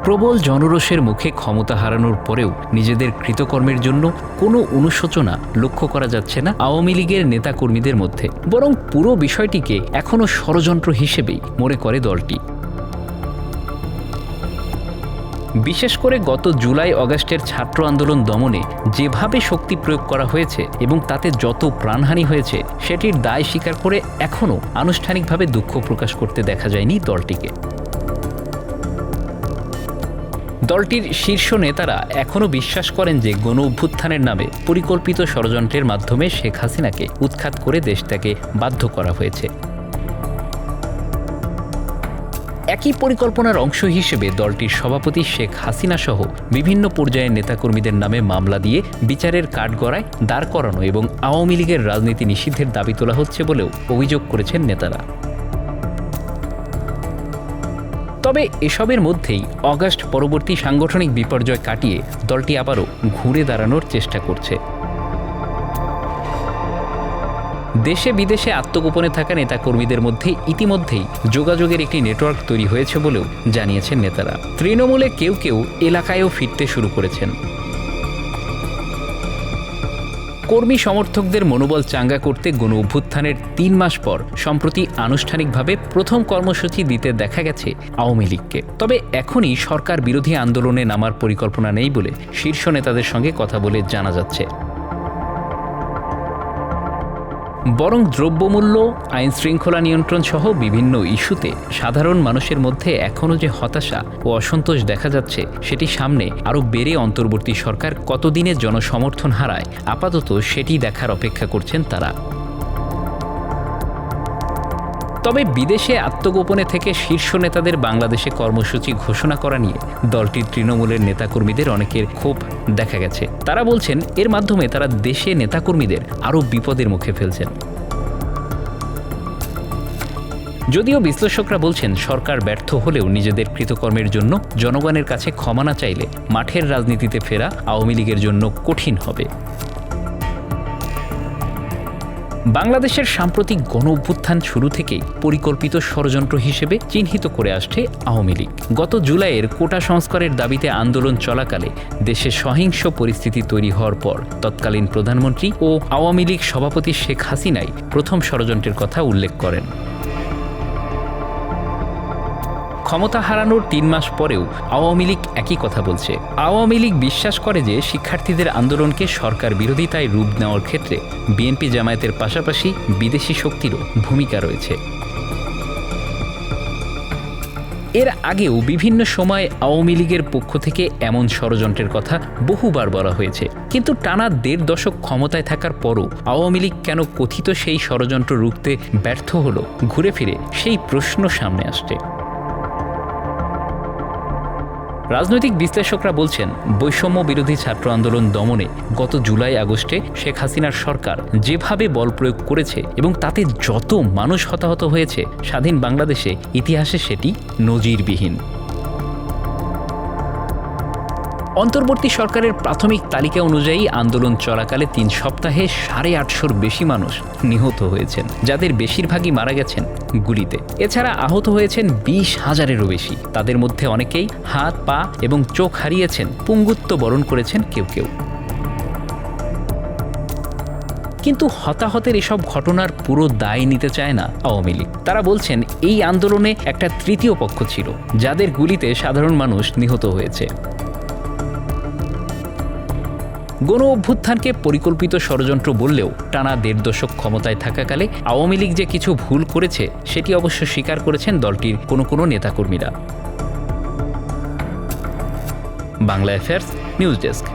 প্রবল জনরোষের মুখে ক্ষমতা হারানোর পরেও নিজেদের কৃতকর্মের জন্য কোনো অনুশোচনা লক্ষ্য করা যাচ্ছে না আওয়ামী লীগের নেতাকর্মীদের মধ্যে, বরং পুরো বিষয়টিকে এখনও ষড়যন্ত্র হিসেবেই মনে করে দলটি। বিশেষ করে গত জুলাই অগাস্টের ছাত্র আন্দোলন দমনে যেভাবে শক্তি প্রয়োগ করা হয়েছে এবং তাতে যত প্রাণহানি হয়েছে সেটির দায় স্বীকার করে এখনও আনুষ্ঠানিকভাবে দুঃখ প্রকাশ করতে দেখা যায়নি দলটিকে। দলটির শীর্ষ নেতারা এখনও বিশ্বাস করেন যে গণ অভ্যুত্থানের নামে পরিকল্পিত ষড়যন্ত্রের মাধ্যমে শেখ হাসিনাকে উৎখাত করে দেশটাকে বাধ্য করা হয়েছে। একই পরিকল্পনার অংশ হিসেবে দলটির সভাপতি শেখ হাসিনা সহ বিভিন্ন পর্যায়ের নেতাকর্মীদের নামে মামলা দিয়ে বিচারের কাঠগড়ায় দাঁড় করানো এবং আওয়ামী লীগের রাজনীতি নিষিদ্ধের দাবি তোলা হচ্ছে বলেও অভিযোগ করেছেন নেতারা। তবে এসবের মধ্যেই অগাস্ট পরবর্তী সাংগঠনিক বিপর্যয় কাটিয়ে দলটি আবারও ঘুরে দাঁড়ানোর চেষ্টা করছে। দেশে বিদেশে আত্মগোপনে থাকা নেতাকর্মীদের মধ্যে ইতিমধ্যেই যোগাযোগের একটি নেটওয়ার্ক তৈরি হয়েছে বলেও জানিয়েছেন নেতারা। তৃণমূলে কেউ কেউ এলাকায়ও ফিরতে শুরু করেছেন। কর্মী সমর্থকদের মনোবল চাঙ্গা করতে গণ অভ্যুত্থানের ৩ মাস পর সম্প্রতি আনুষ্ঠানিকভাবে প্রথম কর্মসূচি দিতে দেখা গেছে আওয়ামী লীগকে। তবে এখনই সরকার বিরোধী আন্দোলনে নামার পরিকল্পনা নেই বলে শীর্ষ নেতাদের সঙ্গে কথা বলে জানা যাচ্ছে। বরং দ্রব্যমূল্য, আইন শৃঙ্খলা নিয়ন্ত্রণ সহ বিভিন্ন ইস্যুতে সাধারণ মানুষের মধ্যে এখনও যে হতাশা ও অসন্তোষ দেখা যাচ্ছে সেটি সামনে আরও বেড়ে অন্তর্বর্তী সরকার কতদিনে জনসমর্থন হারায় আপাতত সেটি দেখার অপেক্ষা করছেন তারা। তবে বিদেশে আত্মগোপনে থেকে শীর্ষ নেতাদের বাংলাদেশে কর্মসূচি ঘোষণা করা নিয়ে দলটির তৃণমূলের নেতাকর্মীদের অনেকের ক্ষোভ দেখা গেছে। তারা বলছেন এর মাধ্যমে তারা দেশে নেতাকর্মীদের আরও বিপদের মুখে ফেলছেন। যদিও বিশ্লেষকরা বলছেন সরকার ব্যর্থ হলেও নিজেদের কৃতকর্মের জন্য জনগণের কাছে ক্ষমা না চাইলে মাঠের রাজনীতিতে ফেরা আওয়ামী লীগের জন্য কঠিন হবে। বাংলাদেশের সাম্প্রতিক গণ অভ্যুত্থান শুরু থেকেই পরিকল্পিত ষড়যন্ত্র হিসেবে চিহ্নিত করে আসছে আওয়ামী লীগ। গত জুলাইয়ের কোটা সংস্কারের দাবিতে আন্দোলন চলাকালে দেশে সহিংস পরিস্থিতি তৈরি হওয়ার পর তৎকালীন প্রধানমন্ত্রী ও আওয়ামী লীগ সভাপতি শেখ হাসিনাই প্রথম ষড়যন্ত্রের কথা উল্লেখ করেন। ক্ষমতা হারানোর ৩ মাস পরেও আওয়ামী লীগ একই কথা বলছে। আওয়ামী লীগ বিশ্বাস করে যে শিক্ষার্থীদের আন্দোলনকে সরকার বিরোধিতায় রূপ নেওয়ার ক্ষেত্রে বিএনপি জামায়াতের পাশাপাশি বিদেশি শক্তিরও ভূমিকা রয়েছে। এর আগেও বিভিন্ন সময় আওয়ামী লীগের পক্ষ থেকে এমন ষড়যন্ত্রের কথা বহুবার বলা হয়েছে, কিন্তু টানা ১.৫ দশক ক্ষমতায় থাকার পরও আওয়ামী লীগ কেন কথিত সেই ষড়যন্ত্র রুখতে ব্যর্থ হলো, ঘুরে ফিরে সেই প্রশ্ন সামনে আসছে। রাজনৈতিক বিশ্লেষকরা বলছেন বৈষম্য বিরোধী ছাত্র আন্দোলন দমনে গত জুলাই আগস্টে শেখ হাসিনার সরকার যেভাবে বল প্রয়োগ করেছে এবং তাতে যত মানুষ হতাহত হয়েছে স্বাধীন বাংলাদেশে ইতিহাসে সেটি নজিরবিহীন। অন্তর্বর্তী সরকারের প্রাথমিক তালিকা অনুযায়ী আন্দোলন চলাকালে ৩ সপ্তাহে ৮৫০র বেশি মানুষ নিহত হয়েছেন, যাদের বেশিরভাগই মারা গেছেন গুলিতে। এছাড়া আহত হয়েছেন ২০,০০০-এরও বেশি। তাদের মধ্যে অনেকেই হাত, পা এবং চোখ হারিয়েছেন, পুঙ্গুত্ব বরণ করেছেন কেউ কেউ। কিন্তু হতাহতের এসব ঘটনার পুরো দায় নিতে চায় না আওয়ামী লীগ। তারা বলছেন এই আন্দোলনে একটা তৃতীয় পক্ষ ছিল, যাদের গুলিতে সাধারণ মানুষ নিহত হয়েছে। গণ অভ্যুত্থানকে পরিকল্পিত ষড়যন্ত্র বললেও টানা ১.৫ দশক ক্ষমতায় থাকাকালে আওয়ামী লীগ যে কিছু ভুল করেছে সেটি অবশ্য স্বীকার করেছেন দলটির কোনো নেতাকর্মীরা। Bangla affairs news desk.